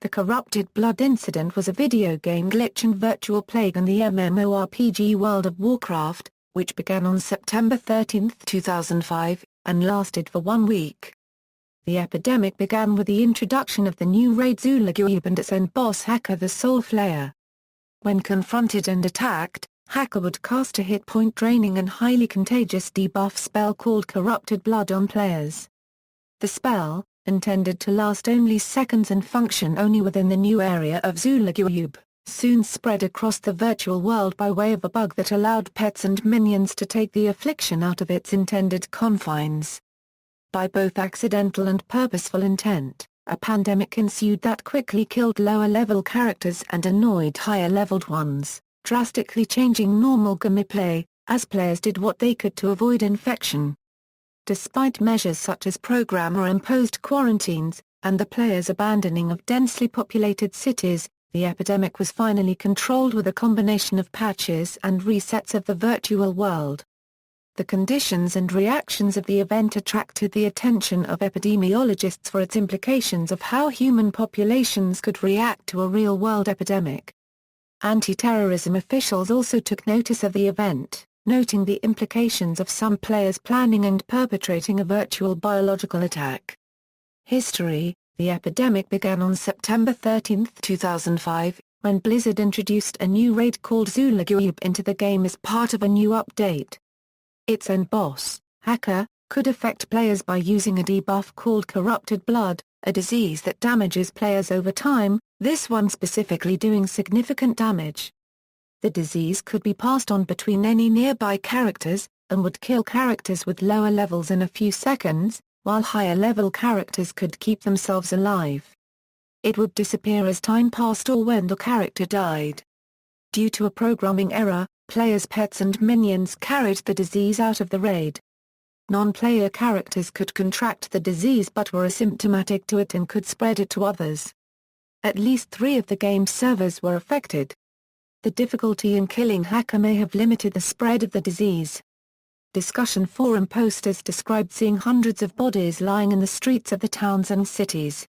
The Corrupted Blood incident was a video game glitch and virtual plague in the MMORPG World of Warcraft, which began on September 13, 2005, and lasted for 1 week. The epidemic began with the introduction of the new raid Zul'Gurub and its end boss Hakkar The Soulflayer. When confronted and attacked, Hakkar would cast a hit-point draining and highly contagious debuff spell called Corrupted Blood on players. The spell, intended to last only seconds and function only within the new area of Zul'Gurub, soon spread across the virtual world by way of a bug that allowed pets and minions to take the affliction out of its intended confines. By both accidental and purposeful intent, a pandemic ensued that quickly killed lower-level characters and annoyed higher-leveled ones, drastically changing normal gameplay, as players did what they could to avoid infection. Despite measures such as programmer-imposed quarantines, and the players' abandoning of densely populated cities, the epidemic was finally controlled with a combination of patches and resets of the virtual world. The conditions and reactions of the event attracted the attention of epidemiologists for its implications of how human populations could react to a real-world epidemic. Anti-terrorism officials also took notice of the event, noting the implications of some players planning and perpetrating a virtual biological attack. History: the epidemic began on September 13, 2005, when Blizzard introduced a new raid called Zul'Gurub into the game as part of a new update. Its end boss, Hakkar, could affect players by using a debuff called Corrupted Blood, a disease that damages players over time, this one specifically doing significant damage. The disease could be passed on between any nearby characters, and would kill characters with lower levels in a few seconds, while higher-level characters could keep themselves alive. It would disappear as time passed or when the character died. Due to a programming error, players' pets and minions carried the disease out of the raid. Non-player characters could contract the disease but were asymptomatic to it and could spread it to others. At least 3 of the game's servers were affected. The difficulty in killing Hakkar may have limited the spread of the disease. Discussion forum posters described seeing hundreds of bodies lying in the streets of the towns and cities.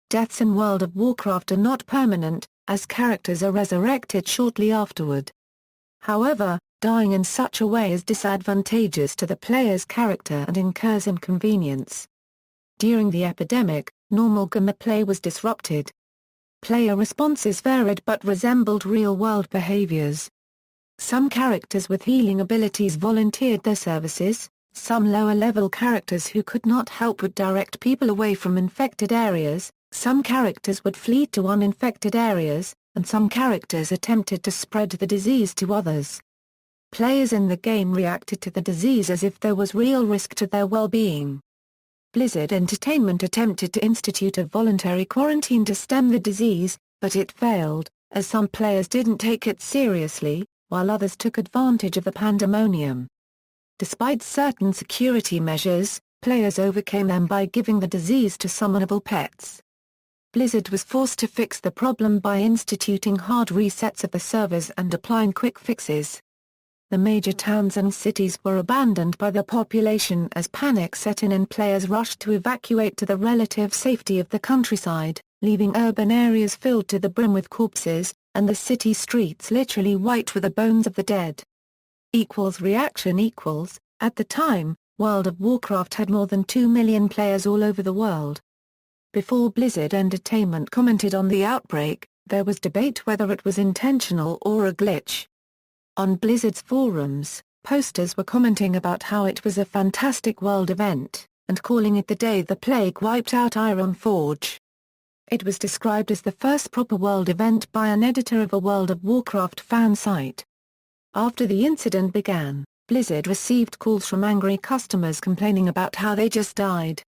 Deaths in World of Warcraft are not permanent, as characters are resurrected shortly afterward. However, dying in such a way is disadvantageous to the player's character and incurs inconvenience. During the epidemic, normal gameplay was disrupted. Player responses varied but resembled real-world behaviors. Some characters with healing abilities volunteered their services, some lower-level characters who could not help would direct people away from infected areas, some characters would flee to uninfected areas, and some characters attempted to spread the disease to others. Players in the game reacted to the disease as if there was real risk to their well-being. Blizzard Entertainment attempted to institute a voluntary quarantine to stem the disease, but it failed, as some players didn't take it seriously, while others took advantage of the pandemonium. Despite certain security measures, players overcame them by giving the disease to summonable pets. Blizzard was forced to fix the problem by instituting hard resets of the servers and applying quick fixes. The major towns and cities were abandoned by the population as panic set in and players rushed to evacuate to the relative safety of the countryside, leaving urban areas filled to the brim with corpses, and the city streets literally white with the bones of the dead. Reaction equals, at the time, World of Warcraft had more than 2 million players all over the world. Before Blizzard Entertainment commented on the outbreak, there was debate whether it was intentional or a glitch. On Blizzard's forums, posters were commenting about how it was a fantastic world event, and calling it the day the plague wiped out Ironforge. It was described as the first proper world event by an editor of a World of Warcraft fan site. After the incident began, Blizzard received calls from angry customers complaining about how they just died.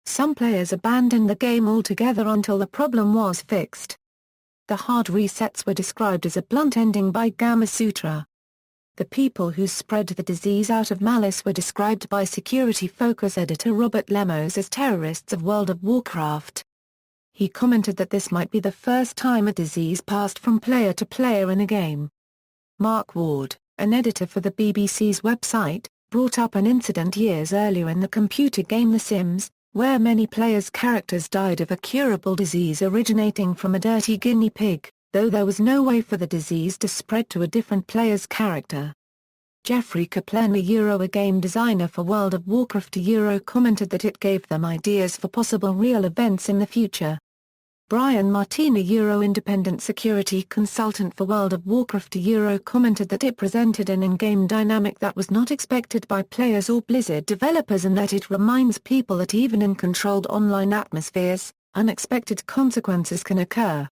Some players abandoned the game altogether until the problem was fixed. The hard resets were described as a blunt ending by Gamasutra. The people who spread the disease out of malice were described by security focus editor Robert Lemos as terrorists of World of Warcraft. He commented that this might be the first time a disease passed from player to player in a game. Mark Ward, an editor for the BBC's website, brought up an incident years earlier in the computer game The Sims, where many players' characters died of a curable disease originating from a dirty guinea pig, though there was no way for the disease to spread to a different player's character. Jeffrey Kaplan, a game designer for World of Warcraft, commented that it gave them ideas for possible real events in the future. Brian Martin, independent security consultant for World of Warcraft, commented that it presented an in-game dynamic that was not expected by players or Blizzard developers, and that it reminds people that even in controlled online atmospheres, unexpected consequences can occur.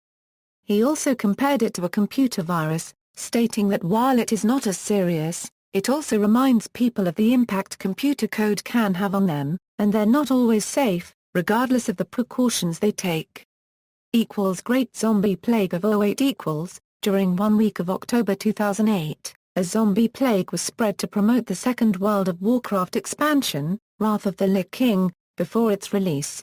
He also compared it to a computer virus, stating that while it is not as serious, it also reminds people of the impact computer code can have on them, and they're not always safe, regardless of the precautions they take. Great Zombie Plague of 08 during 1 week of October 2008, a zombie plague was spread to promote the second World of Warcraft expansion, Wrath of the Lich King, before its release.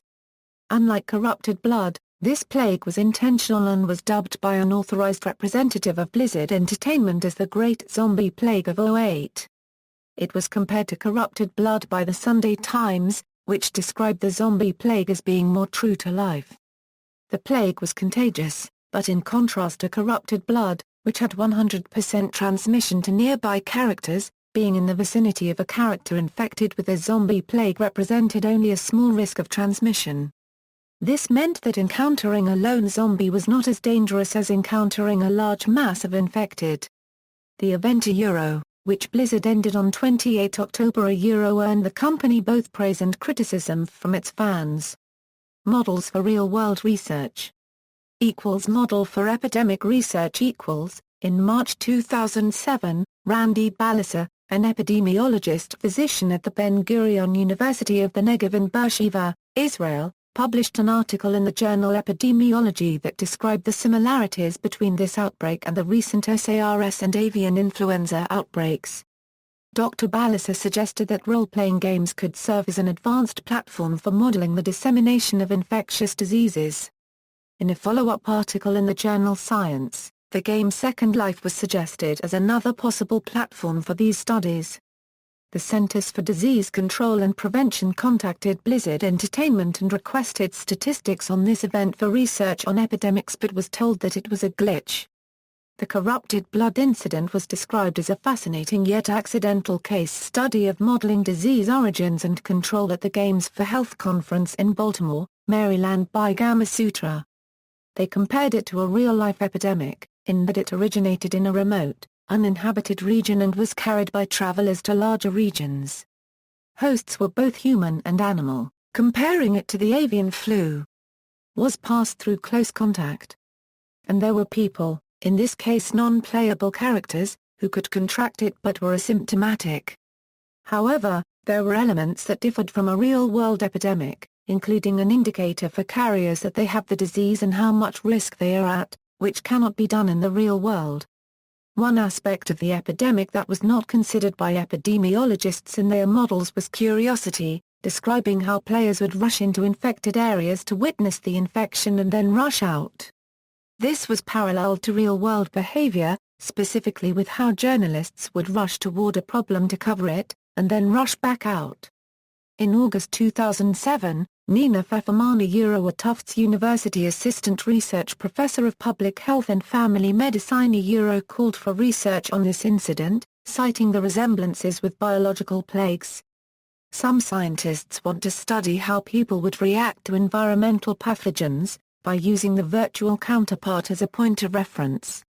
Unlike Corrupted Blood, this plague was intentional and was dubbed by an authorized representative of Blizzard Entertainment as the Great Zombie Plague of 08. It was compared to Corrupted Blood by the Sunday Times, which described the zombie plague as being more true to life. The plague was contagious, but in contrast to Corrupted Blood, which had 100% transmission to nearby characters, being in the vicinity of a character infected with a zombie plague represented only a small risk of transmission. This meant that encountering a lone zombie was not as dangerous as encountering a large mass of infected. The event which Blizzard ended on 28 October earned the company both praise and criticism from its fans. Models for real-world research. Model for epidemic research. In March 2007, Randy Balisser, an epidemiologist physician at the Ben-Gurion University of the Negev in Beersheba, Israel, published an article in the journal Epidemiology that described the similarities between this outbreak and the recent SARS and avian influenza outbreaks. Dr. Balisser suggested that role-playing games could serve as an advanced platform for modeling the dissemination of infectious diseases. In a follow-up article in the journal Science, the game Second Life was suggested as another possible platform for these studies. The Centers for Disease Control and Prevention contacted Blizzard Entertainment and requested statistics on this event for research on epidemics, but was told that it was a glitch. The Corrupted Blood incident was described as a fascinating yet accidental case study of modeling disease origins and control at the Games for Health conference in Baltimore, Maryland by Gamasutra. They compared it to a real-life epidemic, in that it originated in a remote, uninhabited region and was carried by travelers to larger regions. Hosts were both human and animal, comparing it to the avian flu. Was passed through close contact. And there were people, in this case non-playable characters, who could contract it but were asymptomatic. However, there were elements that differed from a real-world epidemic, including an indicator for carriers that they have the disease and how much risk they are at, which cannot be done in the real world. One aspect of the epidemic that was not considered by epidemiologists in their models was curiosity, describing how players would rush into infected areas to witness the infection and then rush out. This was paralleled to real-world behavior, specifically with how journalists would rush toward a problem to cover it, and then rush back out. In August 2007, Nina Fefferman, a Tufts University assistant research professor of public health and family medicine, called for research on this incident, citing the resemblances with biological plagues. Some scientists want to study how people would react to environmental pathogens, by using the virtual counterpart as a point of reference.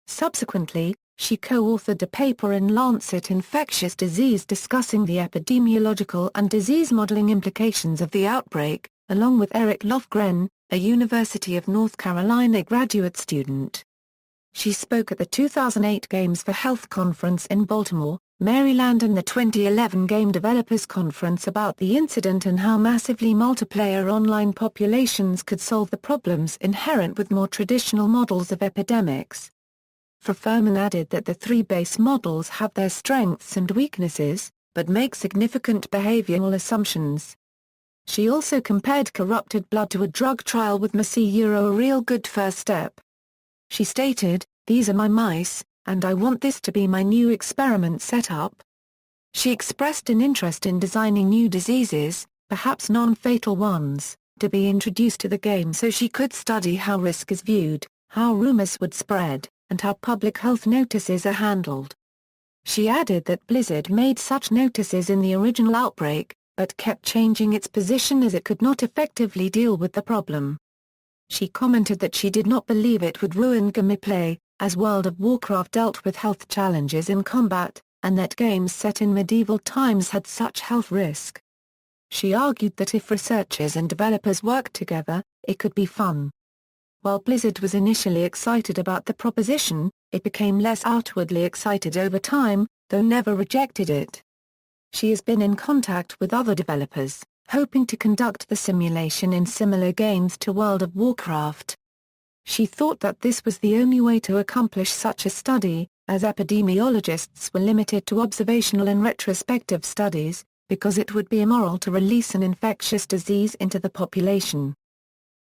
Subsequently, she co-authored a paper in Lancet Infectious Disease discussing the epidemiological and disease modeling implications of the outbreak, along with Eric Lofgren, a University of North Carolina graduate student. She spoke at the 2008 Games for Health conference in Baltimore, Maryland, and the 2011 Game Developers Conference about the incident and how massively multiplayer online populations could solve the problems inherent with more traditional models of epidemics. Fefferman added that the three base models have their strengths and weaknesses, but make significant behavioral assumptions. She also compared Corrupted Blood to a drug trial with mice, a real good first step. She stated, "These are my mice, and I want this to be my new experiment setup." She expressed an interest in designing new diseases, perhaps non-fatal ones, to be introduced to the game so she could study how risk is viewed, how rumors would spread, and how public health notices are handled. She added that Blizzard made such notices in the original outbreak, but kept changing its position as it could not effectively deal with the problem. She commented that she did not believe it would ruin gameplay, as World of Warcraft dealt with health challenges in combat, and that games set in medieval times had such health risk. She argued that if researchers and developers worked together, it could be fun. While Blizzard was initially excited about the proposition, it became less outwardly excited over time, though never rejected it. She has been in contact with other developers, hoping to conduct the simulation in similar games to World of Warcraft. She thought that this was the only way to accomplish such a study, as epidemiologists were limited to observational and retrospective studies, because it would be immoral to release an infectious disease into the population.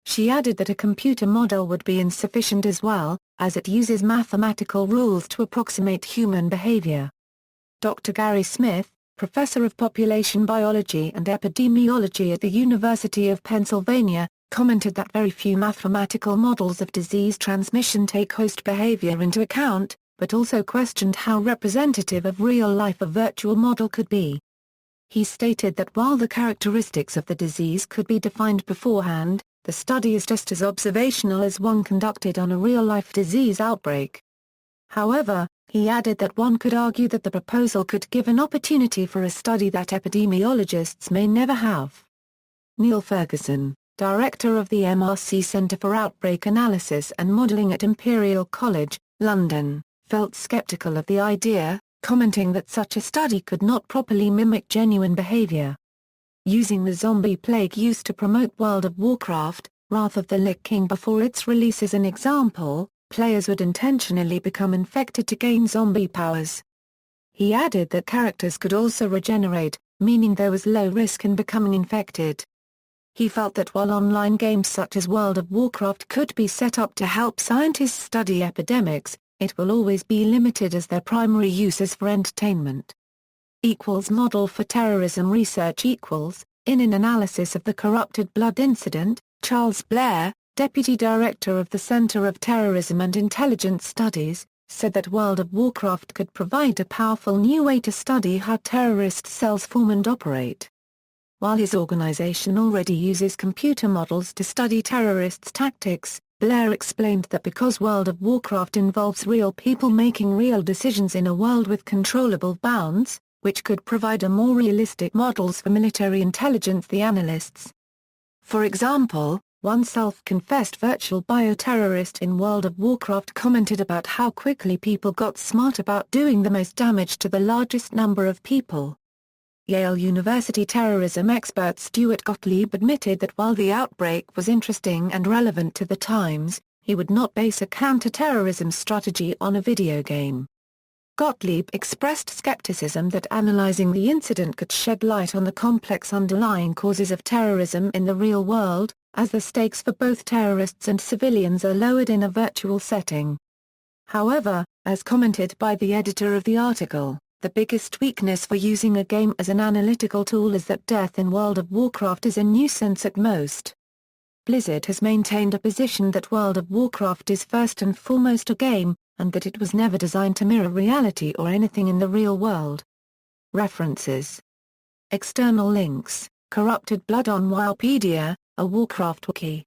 She added that a computer model would be insufficient as well, as it uses mathematical rules to approximate human behavior. Dr. Gary Smith, professor of population biology and epidemiology at the University of Pennsylvania, commented that very few mathematical models of disease transmission take host behavior into account, but also questioned how representative of real life a virtual model could be. He stated that while the characteristics of the disease could be defined beforehand, the study is just as observational as one conducted on a real-life disease outbreak. However, he added that one could argue that the proposal could give an opportunity for a study that epidemiologists may never have. Neil Ferguson, director of the MRC Centre for Outbreak Analysis and Modelling at Imperial College, London, felt skeptical of the idea, commenting that such a study could not properly mimic genuine behavior. Using the zombie plague used to promote World of Warcraft, Wrath of the Lich King before its release as an example, players would intentionally become infected to gain zombie powers. He added that characters could also regenerate, meaning there was low risk in becoming infected. He felt that while online games such as World of Warcraft could be set up to help scientists study epidemics, it will always be limited as their primary use is for entertainment. Model for terrorism research in an analysis of the corrupted blood incident, Charles Blair, Deputy Director of the Center of Terrorism and Intelligence Studies, said that World of Warcraft could provide a powerful new way to study how terrorist cells form and operate. While his organization already uses computer models to study terrorists' tactics, Blair explained that because World of Warcraft involves real people making real decisions in a world with controllable bounds, which could provide a more realistic models for military intelligence the analysts. For example, one self-confessed virtual bioterrorist in World of Warcraft commented about how quickly people got smart about doing the most damage to the largest number of people. Yale University terrorism expert Stuart Gottlieb admitted that while the outbreak was interesting and relevant to the times, he would not base a counter-terrorism strategy on a video game. Gottlieb expressed skepticism that analyzing the incident could shed light on the complex underlying causes of terrorism in the real world, as the stakes for both terrorists and civilians are lowered in a virtual setting. However, as commented by the editor of the article, the biggest weakness for using a game as an analytical tool is that death in World of Warcraft is a nuisance at most. Blizzard has maintained a position that World of Warcraft is first and foremost a game, and that it was never designed to mirror reality or anything in the real world. References. External links: Corrupted Blood on Wikipedia, a Warcraft wiki.